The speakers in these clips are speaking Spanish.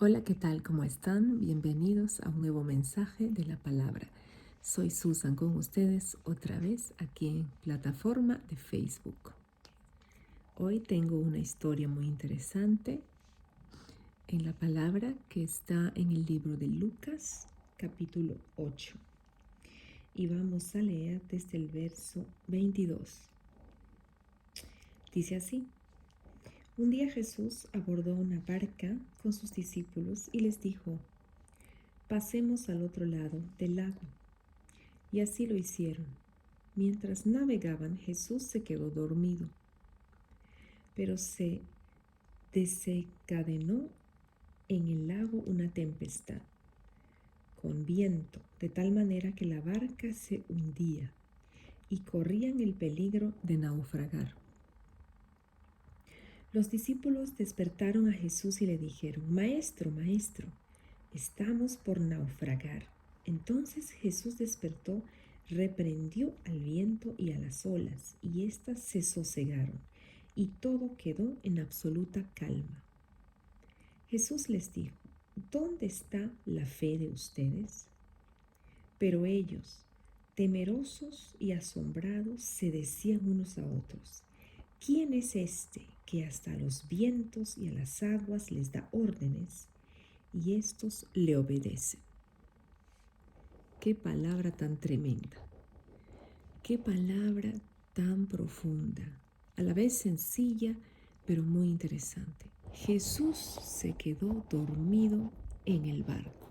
Hola, ¿qué tal? ¿Cómo están? Bienvenidos a un nuevo mensaje de la palabra. Soy Susan con ustedes otra vez aquí en plataforma de Facebook. Hoy tengo una historia muy interesante en la palabra que está en el libro de Lucas, capítulo 8. Y vamos a leer desde el verso 22. Dice así: Un día Jesús abordó una barca con sus discípulos y les dijo: Pasemos al otro lado del lago. Y así lo hicieron. Mientras navegaban, Jesús se quedó dormido, pero se desencadenó en el lago una tempestad, con viento, de tal manera que la barca se hundía y corrían el peligro de naufragar. Los discípulos despertaron a Jesús y le dijeron: Maestro, Maestro, estamos por naufragar. Entonces Jesús despertó, reprendió al viento y a las olas, y éstas se sosegaron, y todo quedó en absoluta calma. Jesús les dijo: ¿Dónde está la fe de ustedes? Pero ellos, temerosos y asombrados, se decían unos a otros: ¿Quién es este que hasta a los vientos y a las aguas les da órdenes, y éstos le obedecen? Qué palabra tan tremenda, qué palabra tan profunda, a la vez sencilla, pero muy interesante. Jesús se quedó dormido en el barco.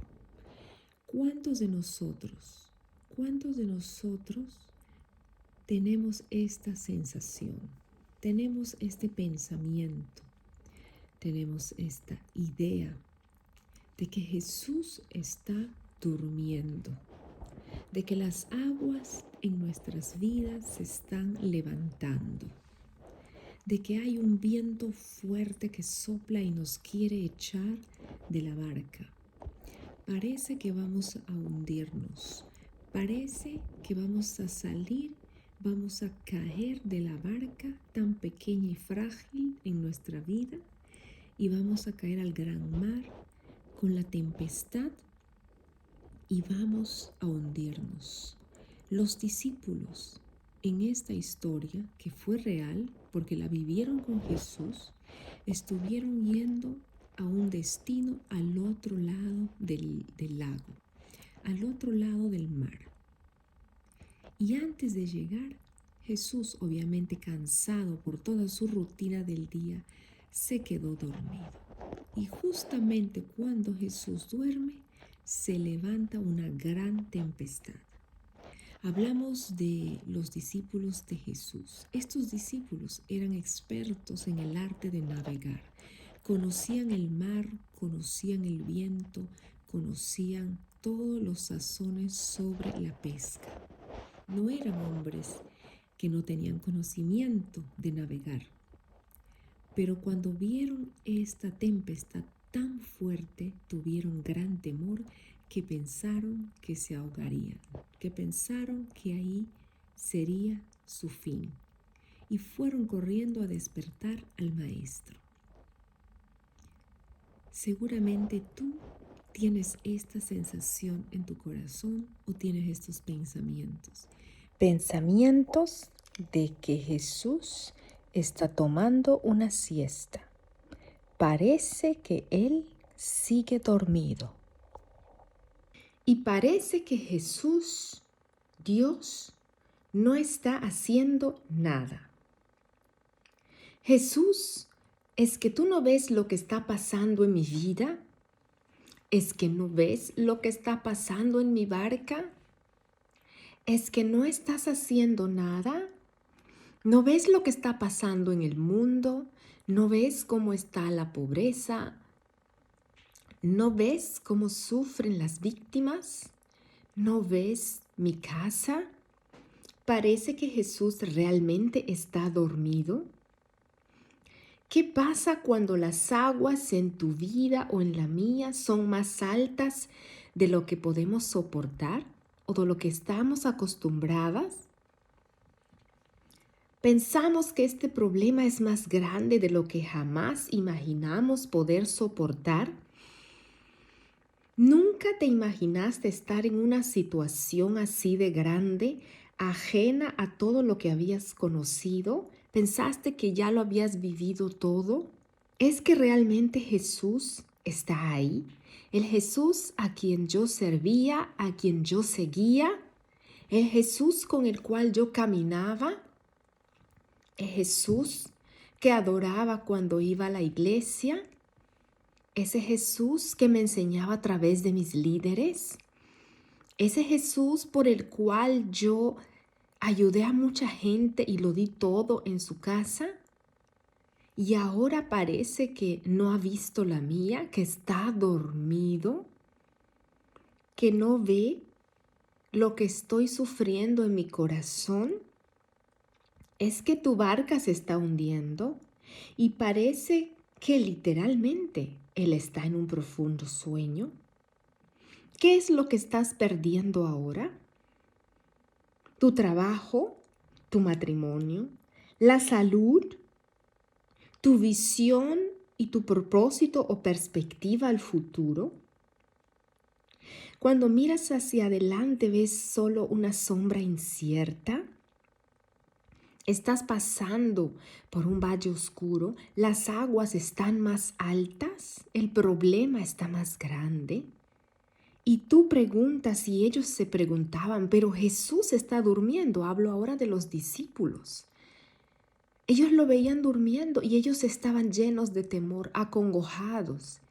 ¿Cuántos de nosotros tenemos esta sensación? Tenemos este pensamiento, tenemos esta idea de que Jesús está durmiendo, de que las aguas en nuestras vidas se están levantando, de que hay un viento fuerte que sopla y nos quiere echar de la barca. Parece que vamos a hundirnos, parece que vamos a salir, vamos a caer de la barca tan pequeña y frágil en nuestra vida y vamos a caer al gran mar con la tempestad y vamos a hundirnos. Los discípulos en esta historia, que fue real porque la vivieron con Jesús, estuvieron yendo a un destino al otro lado del lago, al otro lado del mar. Y antes de llegar, Jesús, obviamente cansado por toda su rutina del día, se quedó dormido. Y justamente cuando Jesús duerme, se levanta una gran tempestad. Hablamos de los discípulos de Jesús. Estos discípulos eran expertos en el arte de navegar. Conocían el mar, conocían el viento, conocían todos los sazones sobre la pesca. No eran hombres que no tenían conocimiento de navegar. Pero cuando vieron esta tempestad tan fuerte, tuvieron gran temor, que pensaron que se ahogarían, que pensaron que ahí sería su fin, y fueron corriendo a despertar al maestro. Seguramente tú tienes esta sensación en tu corazón o tienes estos pensamientos. Pensamientos de que Jesús está tomando una siesta. Parece que Él sigue dormido. Y parece que Jesús, Dios, no está haciendo nada. Jesús, ¿es que tú no ves lo que está pasando en mi vida? ¿Es que no ves lo que está pasando en mi barca? ¿Es que no estás haciendo nada? ¿No ves lo que está pasando en el mundo? ¿No ves cómo está la pobreza? ¿No ves cómo sufren las víctimas? ¿No ves mi casa? ¿Parece que Jesús realmente está dormido? ¿Qué pasa cuando las aguas en tu vida o en la mía son más altas de lo que podemos soportar o de lo que estamos acostumbradas? Pensamos que este problema es más grande de lo que jamás imaginamos poder soportar. ¿Nunca te imaginaste estar en una situación así de grande, ajena a todo lo que habías conocido? ¿Pensaste que ya lo habías vivido todo? ¿Es que realmente Jesús está ahí? ¿El Jesús a quien yo servía, a quien yo seguía? ¿El Jesús con el cual yo caminaba? ¿El Jesús que adoraba cuando iba a la iglesia? ¿Ese Jesús que me enseñaba a través de mis líderes? ¿Ese Jesús por el cual yo ayudé a mucha gente y lo di todo en su casa? Y ahora parece que no ha visto la mía, que está dormido, que no ve lo que estoy sufriendo en mi corazón. Es que tu barca se está hundiendo y parece que literalmente él está en un profundo sueño. ¿Qué es lo que estás perdiendo ahora? ¿Tu trabajo? ¿Tu matrimonio? ¿La salud? ¿Tu visión y tu propósito o perspectiva al futuro? Cuando miras hacia adelante, ¿ves solo una sombra incierta? ¿Estás pasando por un valle oscuro? ¿Las aguas están más altas? ¿El problema está más grande? Y tú preguntas y ellos se preguntaban, pero Jesús está durmiendo. Hablo ahora de los discípulos. Ellos lo veían durmiendo y ellos estaban llenos de temor, acongojados.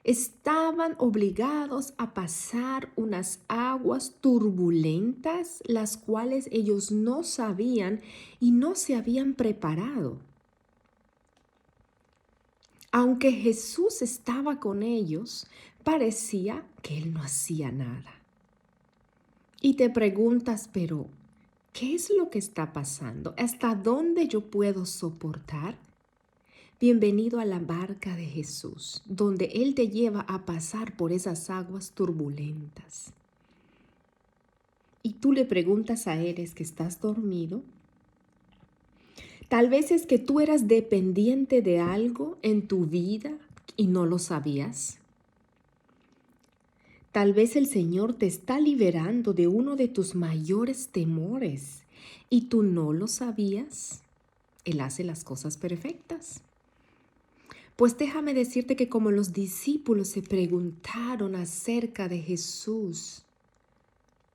Estaban obligados a pasar unas aguas turbulentas, las cuales ellos no sabían y no se habían preparado. Aunque Jesús estaba con ellos, parecía que Él no hacía nada. Y te preguntas, pero ¿qué es lo que está pasando? ¿Hasta dónde yo puedo soportar? Bienvenido a la barca de Jesús, donde Él te lleva a pasar por esas aguas turbulentas. Y tú le preguntas a Él, ¿es que estás dormido? Tal vez es que tú eras dependiente de algo en tu vida y no lo sabías. Tal vez el Señor te está liberando de uno de tus mayores temores y tú no lo sabías. Él hace las cosas perfectas. Pues déjame decirte que como los discípulos se preguntaron acerca de Jesús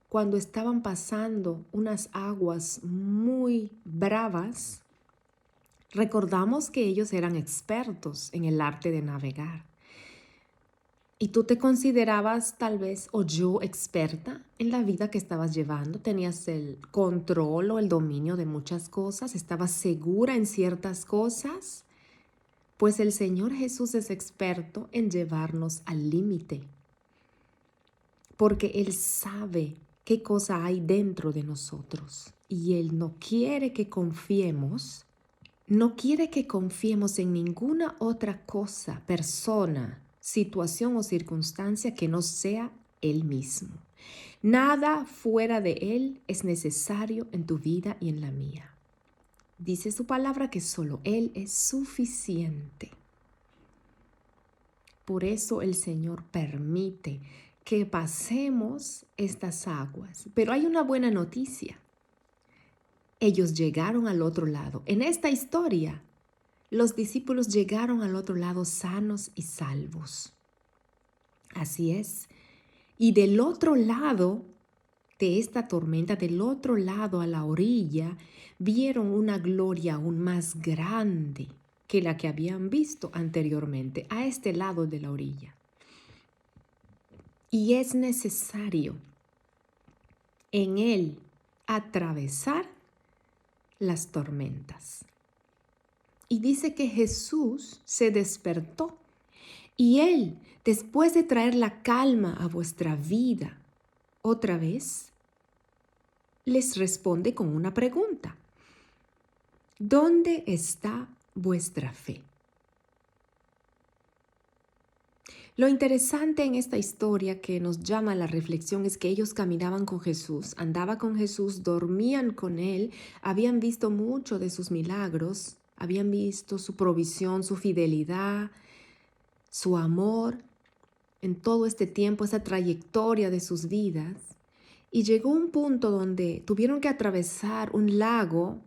cuando estaban pasando unas aguas muy bravas, recordamos que ellos eran expertos en el arte de navegar. Y tú te considerabas tal vez, o yo, experta en la vida que estabas llevando, tenías el control o el dominio de muchas cosas, estabas segura en ciertas cosas. Pues el Señor Jesús es experto en llevarnos al límite, porque Él sabe qué cosa hay dentro de nosotros y Él no quiere que confiemos, en ninguna otra cosa, persona, situación o circunstancia que no sea Él mismo. Nada fuera de Él es necesario en tu vida y en la mía. Dice su palabra que solo Él es suficiente. Por eso el Señor permite que pasemos estas aguas. Pero hay una buena noticia. Ellos llegaron al otro lado. En esta historia, los discípulos llegaron al otro lado sanos y salvos. Así es. Y del otro lado de esta tormenta, del otro lado a la orilla, vieron una gloria aún más grande que la que habían visto anteriormente, a este lado de la orilla. Y es necesario en él atravesar las tormentas. Y dice que Jesús se despertó y él, después de traer la calma a vuestra vida, otra vez, les responde con una pregunta. ¿Dónde está vuestra fe? Lo interesante en esta historia que nos llama a la reflexión es que ellos caminaban con Jesús, andaban con Jesús, dormían con Él, habían visto mucho de sus milagros, habían visto su provisión, su fidelidad, su amor, en todo este tiempo, esa trayectoria de sus vidas. Y llegó un punto donde tuvieron que atravesar un lago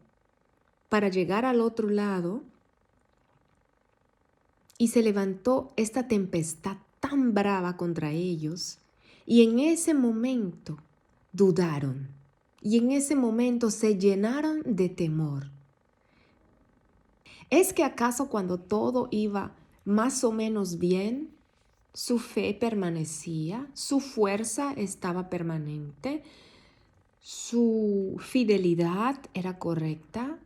para llegar al otro lado. Y se levantó esta tempestad tan brava contra ellos. Y en ese momento dudaron. Y en ese momento se llenaron de temor. ¿Es que acaso cuando todo iba más o menos bien, su fe permanecía, su fuerza estaba permanente, su fidelidad era correcta,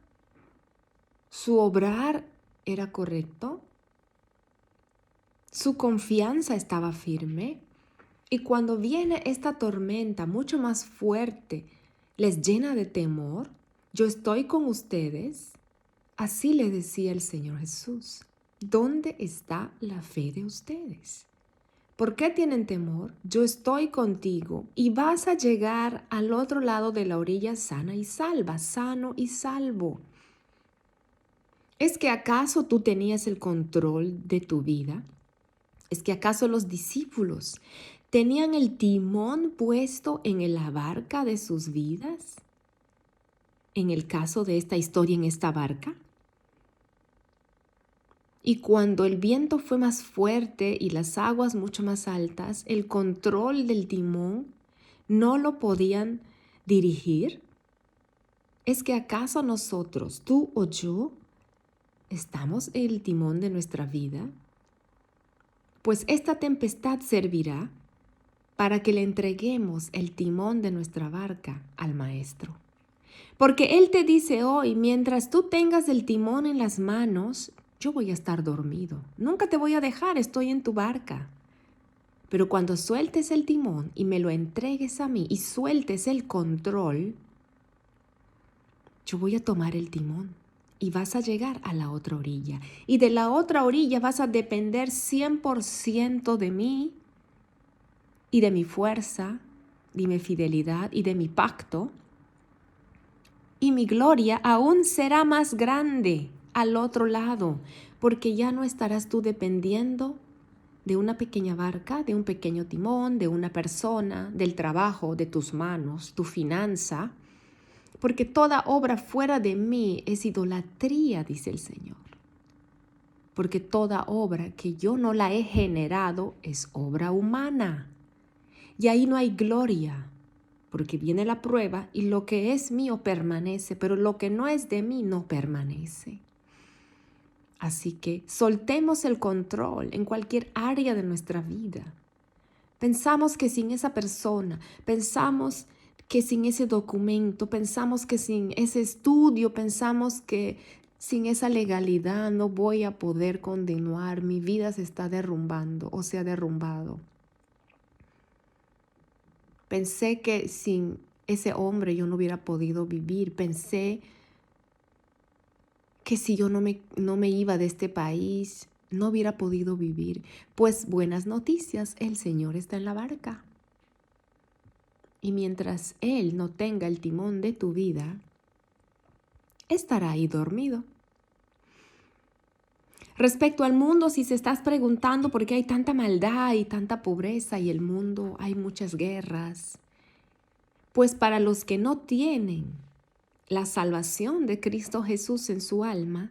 su obrar era correcto, su confianza estaba firme? Y cuando viene esta tormenta mucho más fuerte, les llena de temor, yo estoy con ustedes. Así le decía el Señor Jesús. ¿Dónde está la fe de ustedes? ¿Por qué tienen temor? Yo estoy contigo y vas a llegar al otro lado de la orilla sana y salva, sano y salvo. ¿Es que acaso tú tenías el control de tu vida? ¿Es que acaso los discípulos tenían el timón puesto en la barca de sus vidas? En el caso de esta historia, en esta barca. Y cuando el viento fue más fuerte y las aguas mucho más altas, el control del timón no lo podían dirigir. ¿Es que acaso nosotros, tú o yo, estamos en el timón de nuestra vida? Pues esta tempestad servirá para que le entreguemos el timón de nuestra barca al Maestro. Porque Él te dice hoy, mientras tú tengas el timón en las manos, yo voy a estar dormido. Nunca te voy a dejar, estoy en tu barca. Pero cuando sueltes el timón y me lo entregues a mí y sueltes el control, yo voy a tomar el timón y vas a llegar a la otra orilla. Y de la otra orilla vas a depender 100% de mí y de mi fuerza, de mi fidelidad y de mi pacto. Y mi gloria aún será más grande al otro lado, porque ya no estarás tú dependiendo de una pequeña barca, de un pequeño timón, de una persona, del trabajo, de tus manos, tu finanza, porque toda obra fuera de mí es idolatría, dice el Señor. Porque toda obra que yo no la he generado es obra humana. Y ahí no hay gloria, porque viene la prueba y lo que es mío permanece, pero lo que no es de mí no permanece. Así que soltemos el control en cualquier área de nuestra vida. Pensamos que sin esa persona, pensamos que sin ese documento, pensamos que sin ese estudio, pensamos que sin esa legalidad no voy a poder continuar, mi vida se está derrumbando o se ha derrumbado. Pensé que sin ese hombre yo no hubiera podido vivir. Pensé que si yo no me iba de este país, no hubiera podido vivir. Pues buenas noticias, el Señor está en la barca. Y mientras Él no tenga el timón de tu vida, estará ahí dormido. Respecto al mundo, si se estás preguntando por qué hay tanta maldad y tanta pobreza y el mundo hay muchas guerras, pues para los que no tienen la salvación de Cristo Jesús en su alma,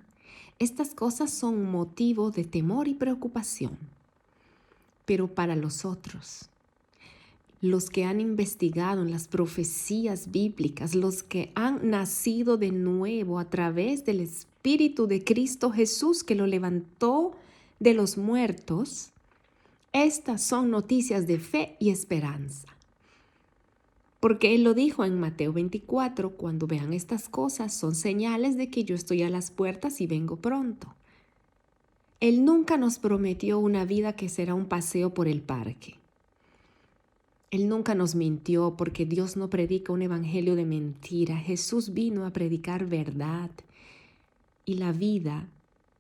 estas cosas son motivo de temor y preocupación. Pero para los otros, los que han investigado en las profecías bíblicas, los que han nacido de nuevo a través del Espíritu de Cristo Jesús que lo levantó de los muertos, estas son noticias de fe y esperanza. Porque Él lo dijo en Mateo 24, cuando vean estas cosas son señales de que yo estoy a las puertas y vengo pronto. Él nunca nos prometió una vida que será un paseo por el parque. Él nunca nos mintió porque Dios no predica un evangelio de mentira. Jesús vino a predicar verdad. Y la vida,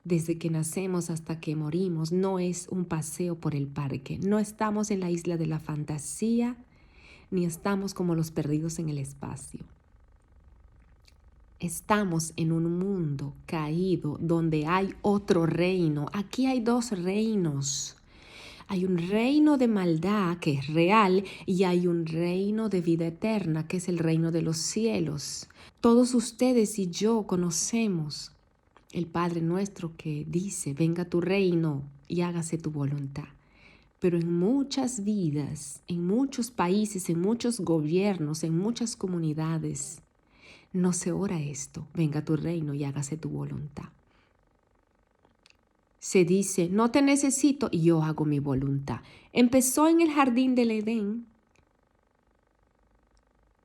desde que nacemos hasta que morimos, no es un paseo por el parque. No estamos en la isla de la fantasía, ni estamos como los perdidos en el espacio. Estamos en un mundo caído donde hay otro reino. Aquí hay dos reinos. Hay un reino de maldad que es real y hay un reino de vida eterna que es el reino de los cielos. Todos ustedes y yo conocemos el Padre nuestro que dice, venga tu reino y hágase tu voluntad. Pero en muchas vidas, en muchos países, en muchos gobiernos, en muchas comunidades, no se ora esto, venga tu reino y hágase tu voluntad. Se dice, no te necesito y yo hago mi voluntad. Empezó en el jardín del Edén,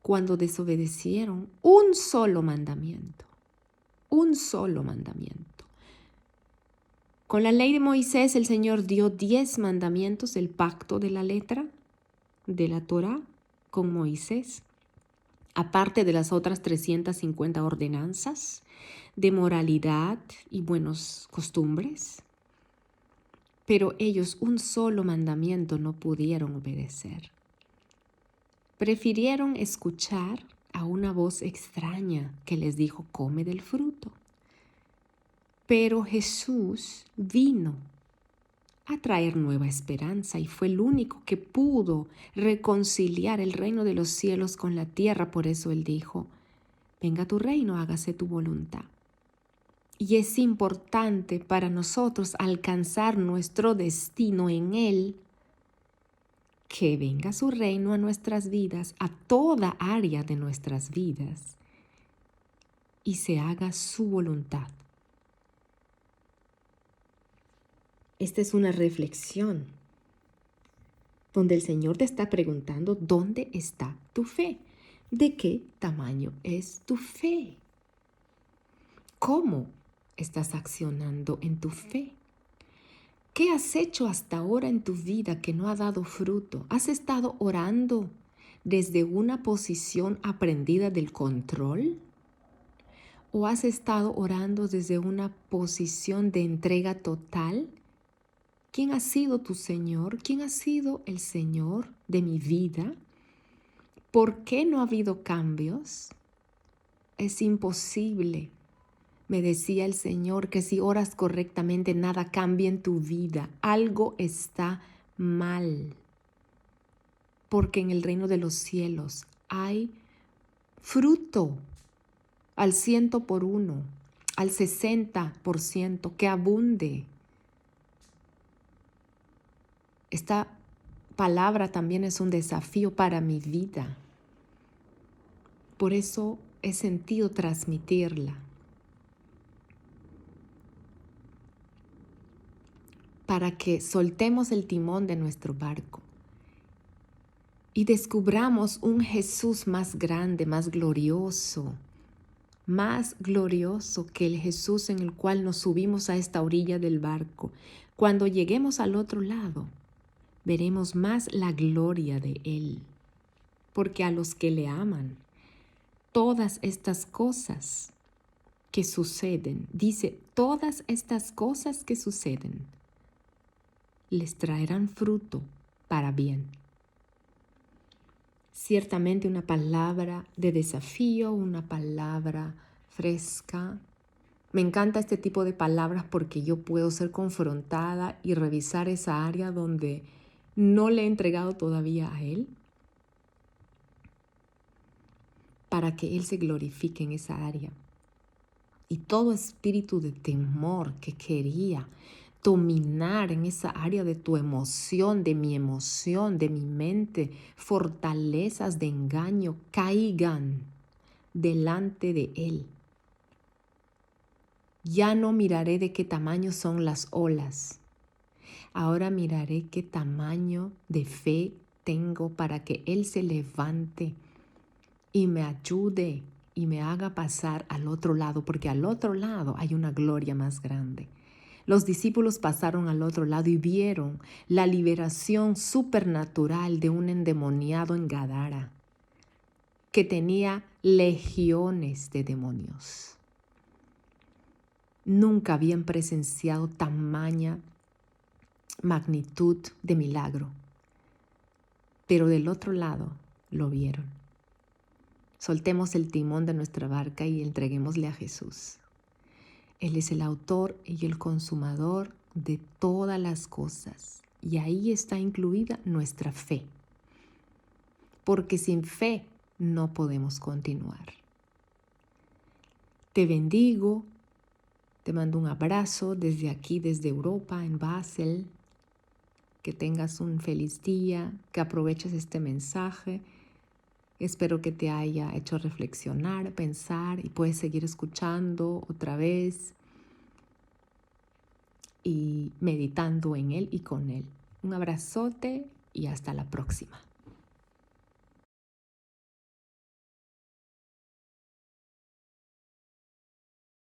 cuando desobedecieron un solo mandamiento. Un solo mandamiento. Con la ley de Moisés, el Señor dio 10 mandamientos, el pacto de la letra de la Torá con Moisés, aparte de las otras 350 ordenanzas de moralidad y buenas costumbres. Pero ellos un solo mandamiento no pudieron obedecer. Prefirieron escuchar a una voz extraña que les dijo, come del fruto. Pero Jesús vino a traer nueva esperanza y fue el único que pudo reconciliar el reino de los cielos con la tierra. Por eso Él dijo, venga tu reino, hágase tu voluntad. Y es importante para nosotros alcanzar nuestro destino en Él, que venga su reino a nuestras vidas, a toda área de nuestras vidas, y se haga su voluntad. Esta es una reflexión donde el Señor te está preguntando, ¿dónde está tu fe? ¿De qué tamaño es tu fe? ¿Cómo estás accionando en tu fe? ¿Qué has hecho hasta ahora en tu vida que no ha dado fruto? ¿Has estado orando desde una posición aprendida del control? ¿O has estado orando desde una posición de entrega total? ¿Quién ha sido tu Señor? ¿Quién ha sido el Señor de mi vida? ¿Por qué no ha habido cambios? Es imposible. Me decía el Señor que si oras correctamente nada cambia en tu vida. Algo está mal. Porque en el reino de los cielos hay fruto al 100%, al 60%, que abunde. Esta palabra también es un desafío para mi vida. Por eso he sentido transmitirla. Para que soltemos el timón de nuestro barco y descubramos un Jesús más grande, más glorioso que el Jesús en el cual nos subimos a esta orilla del barco. Cuando lleguemos al otro lado, veremos más la gloria de Él, porque a los que le aman, todas estas cosas que suceden, dice, todas estas cosas que suceden, les traerán fruto para bien. Ciertamente una palabra de desafío, una palabra fresca. Me encanta este tipo de palabras porque yo puedo ser confrontada y revisar esa área donde no le he entregado todavía a Él, para que Él se glorifique en esa área. Y todo espíritu de temor que quería dominar en esa área de tu emoción, de mi mente, fortalezas de engaño, caigan delante de Él. Ya no miraré de qué tamaño son las olas. Ahora miraré qué tamaño de fe tengo para que Él se levante y me ayude y me haga pasar al otro lado, porque al otro lado hay una gloria más grande. Los discípulos pasaron al otro lado y vieron la liberación supernatural de un endemoniado en Gadara, que tenía legiones de demonios. Nunca habían presenciado tamaña magnitud de milagro, pero del otro lado lo vieron. Soltemos el timón de nuestra barca y entreguémosle a Jesús. Él es el autor y el consumador de todas las cosas. Y ahí está incluida nuestra fe. Porque sin fe no podemos continuar. Te bendigo, te mando un abrazo desde aquí, desde Europa, en Basel. Que tengas un feliz día, que aproveches este mensaje. Espero que te haya hecho reflexionar, pensar y puedes seguir escuchando otra vez y meditando en él y con él. Un abrazote y hasta la próxima.